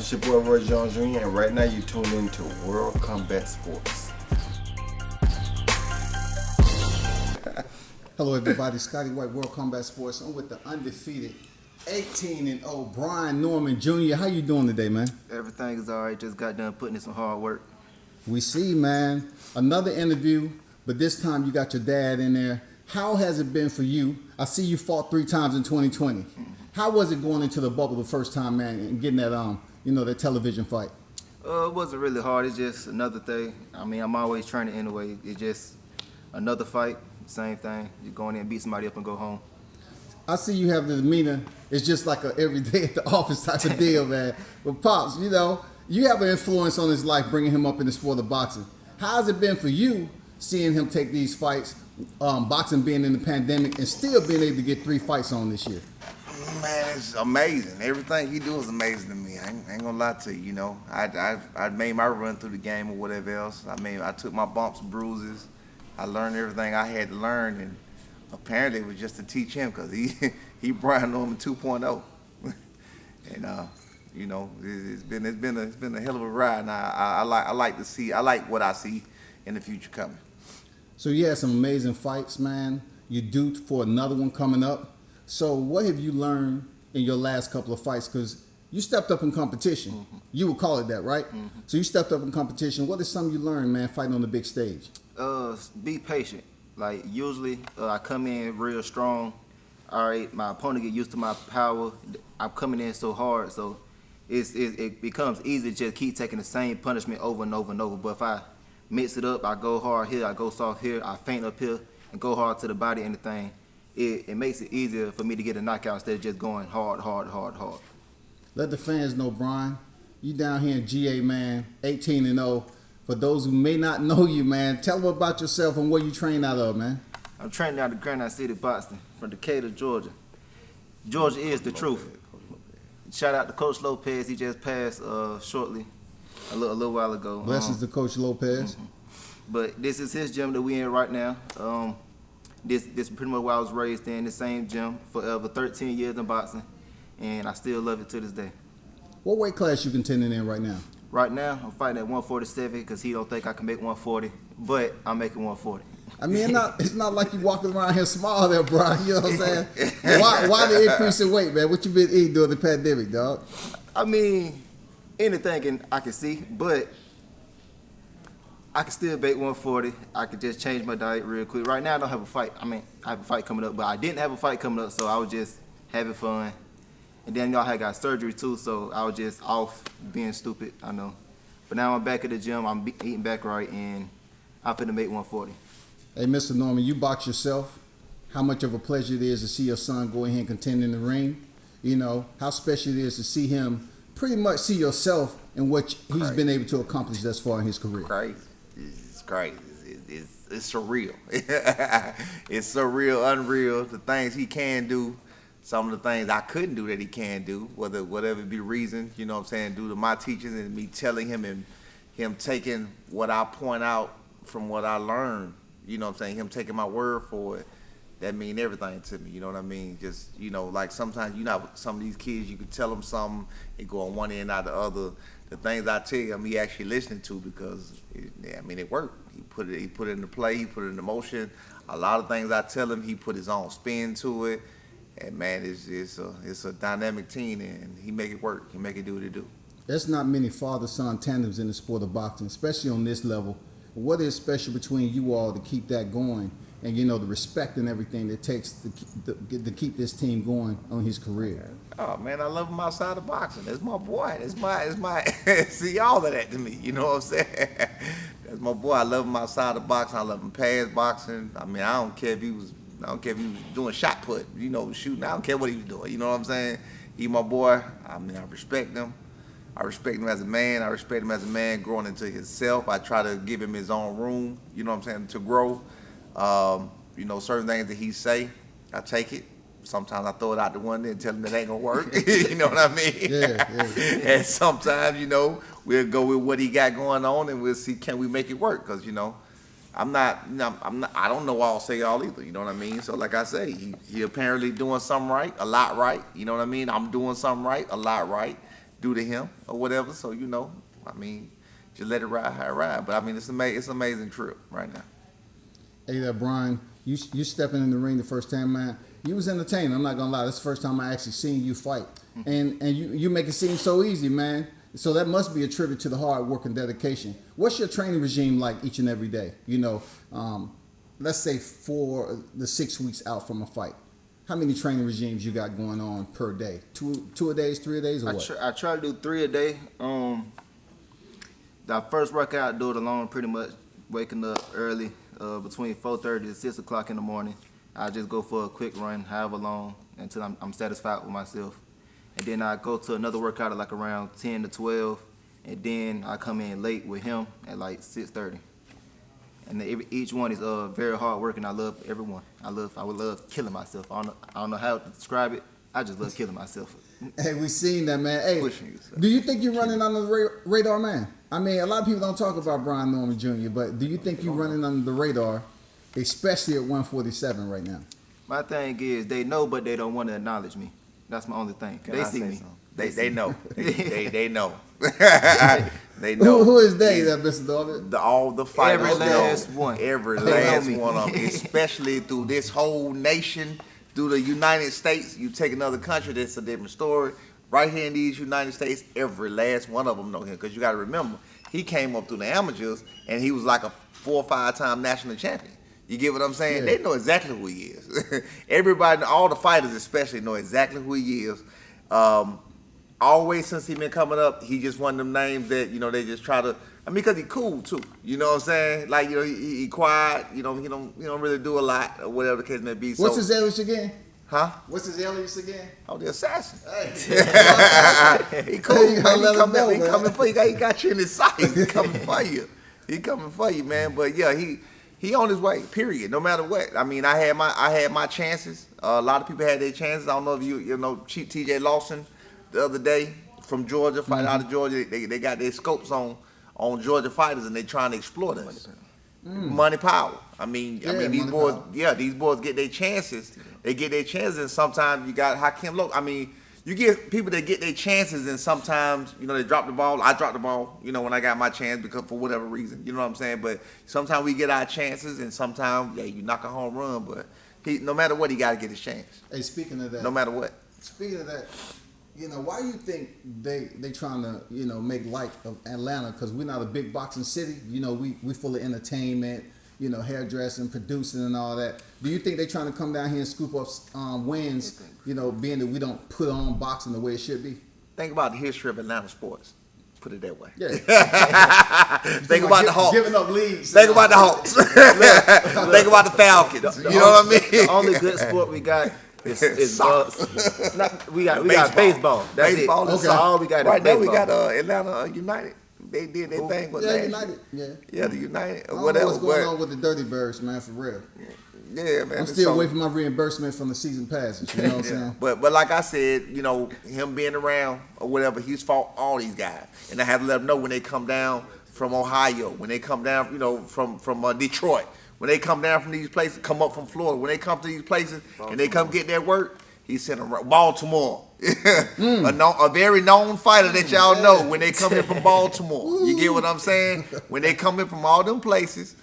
It's your boy Roy Jones Jr. and right now you tuned into World Combat Sports. Hello everybody, Scotty White, World Combat Sports. I'm with the undefeated 18-0 Brian Norman Jr. How you doing today, man? Everything is all right. Just got done putting in some hard work. We see, man. Another interview, but this time you got your dad in there. How has it been for you? I see you fought 3 times in 2020. How was it going into the bubble the first time, man, and getting that that television fight? It wasn't really hard. It's just another thing. I mean, I'm always training anyway. It's just another fight, same thing. You go in there and beat somebody up and go home. I see you have the demeanor. It's just like a everyday at the office type of deal, man. But Pops, you have an influence on his life, bringing him up in the sport of boxing. How has it been for you seeing him take these fights, boxing being in the pandemic, and still being able to get 3 fights on this year? Man, it's amazing. Everything he do is amazing to me. I ain't gonna lie to you. I made my run through the game or whatever else. I mean, I took my bumps and bruises. I learned everything I had to learn, and apparently it was just to teach him because he Brian Norman 2.0. And it's been a hell of a ride. And I like what I see in the future coming. So you had some amazing fights, man. You're due for another one coming up. So what have you learned in your last couple of fights? Because you stepped up in competition. Mm-hmm. You would call it that, right? Mm-hmm. So you stepped up in competition. What is something you learned, man, fighting on the big stage? Be patient. Like, usually I come in real strong. All right, my opponent get used to my power. I'm coming in so hard, so it becomes easy to just keep taking the same punishment over and over and over. But if I mix it up, I go hard here, I go soft here, I feint up here, and go hard to the body and the thing. It makes it easier for me to get a knockout instead of just going hard. Let the fans know, Brian, you down here in GA, man, 18-0. For those who may not know you, man, tell them about yourself and where you train out of, man. I'm training out of Granite City, Boston, from Decatur, Georgia. Georgia is the truth. Shout out to Coach Lopez. He just passed shortly, a little while ago. Blessings to Coach Lopez. Mm-hmm. But this is his gym that we in right now. This is pretty much where I was raised in, the same gym, forever, 13 years in boxing, and I still love it to this day. What weight class you contending in right now? Right now, I'm fighting at 147 because he don't think I can make 140, but I'm making 140. I mean, it's not like you walking around here small there, Brian, you know what I'm saying? Why the increase in weight, man? What you been eating during the pandemic, dog? I mean, anything I can see, but I can still bake 140. I could just change my diet real quick. Right now, I don't have a fight. I mean, I have a fight coming up, but I didn't have a fight coming up, so I was just having fun. And then y'all had got surgery too, so I was just off being stupid, I know. But now I'm back at the gym, I'm eating back right, and I'm finna make 140. Hey, Mr. Norman, you box yourself. How much of a pleasure it is to see your son go ahead and contend in the ring. You know, how special it is to see him pretty much see yourself and what he's been able to accomplish thus far in his career. Crazy. It's crazy. It's surreal. It's surreal, unreal. The things he can do, some of the things I couldn't do that he can do, whatever be reason, you know what I'm saying, due to my teachings and me telling him and him taking what I point out from what I learned, you know what I'm saying, him taking my word for it, that mean everything to me, you know what I mean? Just, like sometimes, some of these kids, you could tell them something, it go on one end out the other. The things I tell him, he actually listening to because, it worked. He put it into play, he put it into motion. A lot of things I tell him, he put his own spin to it. And man, it's a dynamic team, and he make it work. He make it do what it do. There's not many father-son tandems in the sport of boxing, especially on this level. What is special between you all to keep that going, and the respect and everything that takes to keep this team going on his career? Oh man, I love him outside of boxing. That's my boy. It's my see all of that to me. You know what I'm saying? That's my boy. I love him outside of boxing. I love him past boxing. I mean, I don't care if he was doing shot put, shooting. I don't care what he was doing. You know what I'm saying? He my boy. I mean, I respect him. I respect him as a man. I respect him as a man growing into himself. I try to give him his own room, you know what I'm saying, to grow. Certain things that he say, I take it. Sometimes I throw it out the window and tell him that ain't gonna work. You know what I mean? Yeah. And sometimes, we'll go with what he got going on and we'll see can we make it work. Because, I'm not, I don't know all say all either, you know what I mean? So like I say, he apparently doing something right, a lot right, you know what I mean? I'm doing something right, a lot right. do to him or whatever. So I mean, just let it ride how it ride. But I mean, it's an amazing trip right now. Hey there, Brian. You stepping in the ring the first time, man. You was entertaining. I'm not gonna lie. This is the first time I actually seen you fight, and you make it seem so easy, man. So that must be a tribute to the hard work and dedication. What's your training regime like each and every day? Let's say for the 6 weeks out from a fight. How many training regimes you got going on per day? Two a days, 3 a days, or what? I try to do 3 a day. The first workout, I do it alone, pretty much waking up early, between 4:30 to 6 o'clock in the morning. I just go for a quick run, however long, until I'm satisfied with myself. And then I go to another workout at like around 10 to 12, and then I come in late with him at like 6:30. And each one is very hard work, and I love everyone. I would love killing myself. I don't know how to describe it. I just love killing myself. Hey, we seen that, man. Hey, Pushing yourself. do you think you're running under the radar, man? I mean, a lot of people don't talk about Brian Norman Jr., but do you think you're running under the radar, especially at 147 right now? My thing is, they know, but they don't want to acknowledge me. That's my only thing. They see me. They know. They know. They know. Who is they, Mr. Dorman? All the fighters. Every last one. Every They know last me. one of them. Especially through this whole nation, through the United States. You take another country, that's a different story. Right here in these United States, every last one of them know him. Because you got to remember, he came up through the amateurs, and he was like a 4 or 5 time national champion. You get what I'm saying? Yeah. They know exactly who he is. Everybody, all the fighters especially, know exactly who he is. Always since he been coming up, he just one of them names that, they just try to, because he cool too. You know what I'm saying? Like, he quiet, he don't really do a lot or whatever the case may be. What's his alias again? Huh? What's his alias again? Oh, the assassin. Hey. He cool, You man. gotta let him know, He man. coming for you. He got you in his sight. He coming for you. He coming for you, man. But yeah, he on his way. Period. No matter what. I mean, I had my chances. A lot of people had their chances. I don't know if you know Chief T.J. Lawson the other day from Georgia, fighting out of Georgia. They got their scopes on Georgia fighters, and they trying to exploit us. Money power. I mean these boys. power. Yeah, these boys get their chances. They get their chances, and sometimes you got Hakeem Look. I mean, you get people that get their chances, and sometimes they drop the ball. I dropped the ball, when I got my chance because for whatever reason, you know what I'm saying. But sometimes we get our chances, and sometimes you knock a home run. But no matter what, he got to get his chance. Hey, speaking of that. No matter what. Speaking of that, why do you think they trying to make light of Atlanta? Because we're not a big boxing city. We full of entertainment, hairdressing, producing, and all that. Do you think they trying to come down here and scoop up wins? Being that we don't put on boxing the way it should be. Think about the history of Atlanta sports. Put it that way. Yeah. Think about the Hawks. Giving up leads. Think about the Hawks. Think about the Falcons. You know what I mean? The only good sport we got is we got baseball. That's Baseball it. is That's all we got. Right now we baseball. got Atlanta United. They did their thing with Yeah, last United. Yeah. year. Yeah, the United I or don't whatever. know what's going on with the Dirty Birds, man, for real. Yeah, man. I'm still waiting for my reimbursement from the season passes. You know what I'm saying? But like I said, him being around or whatever, he's fought all these guys, and I have to let them know when they come down from Ohio, when they come down, from Detroit, when they come down from these places, come up from Florida, when they come to these places and they come get their work, he sent them Baltimore. A very known fighter that y'all know when they come in from Baltimore. You get what I'm saying? When they come in from all them places,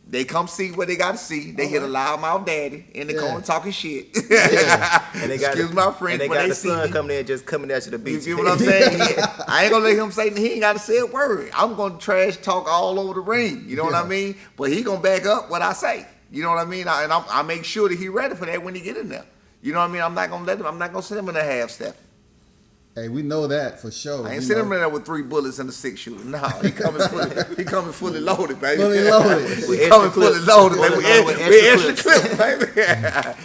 they come see what they got to see. They hear the loudmouth daddy in the corner talking shit. And they got Excuse my friend. And they when got they the see sun me. coming in, just coming at you to beat You get what I'm saying? Yeah. I ain't gonna let him say he ain't gotta say a word. I'm gonna trash talk all over the ring. You know what I mean? But he gonna back up what I say. You know what I mean? I make sure that he ready for that when he get in there. You know what I mean? I'm not gonna send him in a half step. Hey, we know that for sure. I ain't sending him in there with 3 bullets and a 6-shooter. No, he coming fully loaded, baby. Fully loaded. He coming fully loaded, baby. With With extra clip, baby.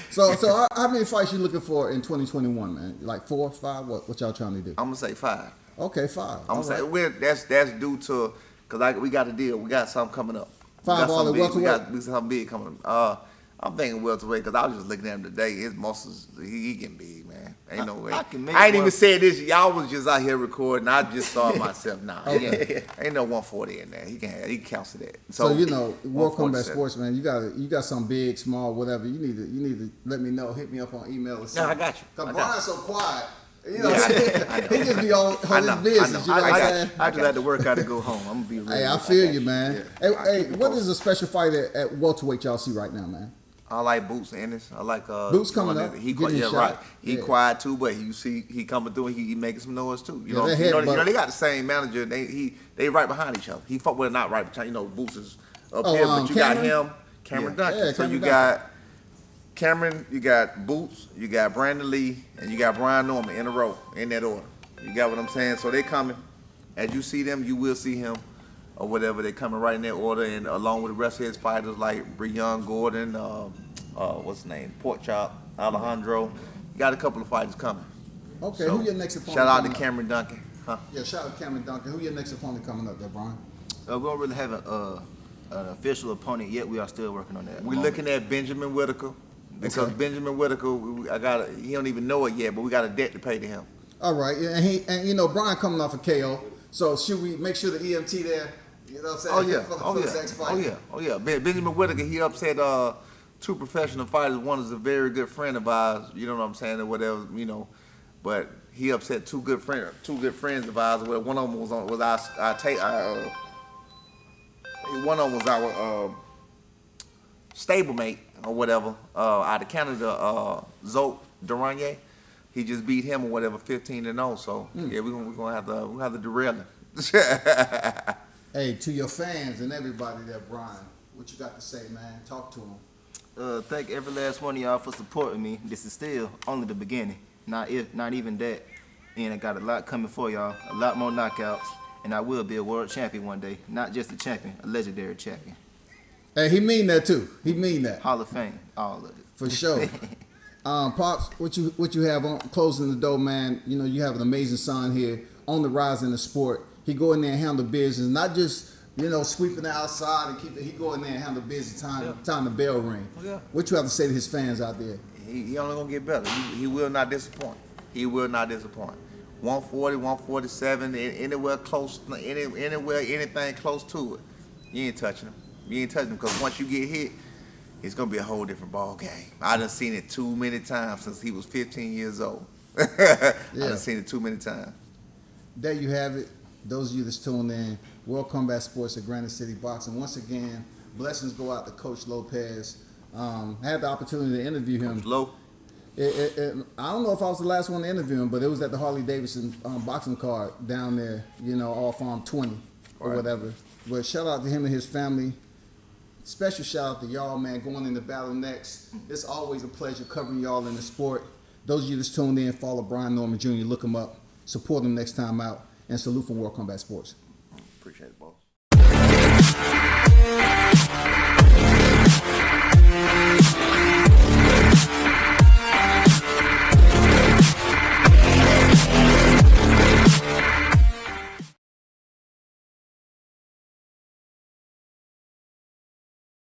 So how many fights you looking for in 2021, man? Like 4, 5? What y'all trying to do? I'm gonna say 5. Okay, 5. I'm gonna say that's due to because we got a deal. We got something coming up. 5 all at welterweight? We got something big coming up. I'm thinking welterweight because I was just looking at him today. His muscles, he getting big, man. Ain't no way. I ain't even said this. Y'all was just out here recording. I just thought myself, nah, ain't no 140 in there. He can cancel that. So World Combat 147. Sports, man. You got some big, small, whatever. You need to let me know. Hit me up on email or something. I got you. Cause I got Brian's so quiet. You know what I'm saying? He just be on his business. You know what I'm saying? I just had to work out and go home. I'm gonna be real. Hey, I feel you, man. Yeah. Hey, what is a special fight at welterweight y'all see right now, man? I like Boots Ennis. I like Boots coming up. He getting yeah, shot. right. He Yeah. quiet too, but you see he coming through. He making some noise too. You Yeah, know, that you know, headbutt. they got the same manager. They right behind each other. He fought well, not right behind. You know, Boots is up Oh, here, but you Cameron? got him, Cameron Duncan. Yeah, so Cameron you Duncan. got Cameron, you got Boots, you got Brandon Lee, and you got Brian Norman in a row in that order. You got what I'm saying? So they coming. As you see them, you will see him or whatever. They coming right in that order, and along with the rest of his fighters like Breon Gordon, what's his name, Pork Chop, Alejandro. You got a couple of fighters coming. Okay, So, who your next opponent? shout out to coming up? Cameron Duncan. Huh? Yeah, shout out to Cameron Duncan. Who your next opponent coming up there, Brian? We don't really have an official opponent yet. We are still working on that. We're looking at Benjamin Whitaker because Okay. Benjamin Whitaker, he don't even know it yet, but we got a debt to pay to him. All right, and you know Brian coming off a KO, so should we make sure the EMT there? You know what I'm saying? Oh yeah, For the next fight. oh yeah. Benjamin Whitaker, he upset two professional fighters. One is a very good friend of ours. You know what I'm saying, or whatever. You know, but he upset two good friends of ours. Well, one of them was our one of them was our stablemate or whatever out of Canada, Zoe Duranye. He just beat him or whatever, 15-0. So yeah, we're gonna have to derail him. Hey, to your fans and everybody there, Brian, what you got to say, man? Talk to them. Thank every last one of y'all for supporting me. This is still only the beginning. Not even that. And I got a lot coming for y'all. A lot more knockouts. And I will be a world champion one day. Not just a champion, a legendary champion. Hey, he mean that too. He mean that Hall of Fame, all of it. for sure. Pops, what you have on closing the door, man? You know you have an amazing son here on the rise in the sport. He go in there and handle business, not just sweeping the outside and keep it. He go in there and handle business time the bell ring. Yeah. What you have to say to his fans out there? He only gonna get better. He will not disappoint. He will not disappoint. 140, 147, anywhere close, anything close to it, you ain't touching him. You ain't touching him because once you get hit, it's gonna be a whole different ball game. I done seen it too many times since he was 15 years old. I done seen it too many times. There you have it. Those of you that's tuned in, World Combat Sports at Granite City Boxing. Once again, blessings go out to Coach Lopez. Had the opportunity to interview him. Low. I don't know if I was the last one to interview him, but it was at the Harley Davidson boxing card down there, off Farm 20 or Right. whatever. But shout out to him and his family. Special shout out to y'all, man, going into battle next. It's always a pleasure covering y'all in the sport. Those of you that's tuned in, follow Brian Norman Jr., look him up, support him next time out, and salute from World Combat Sports. Appreciate it, boss.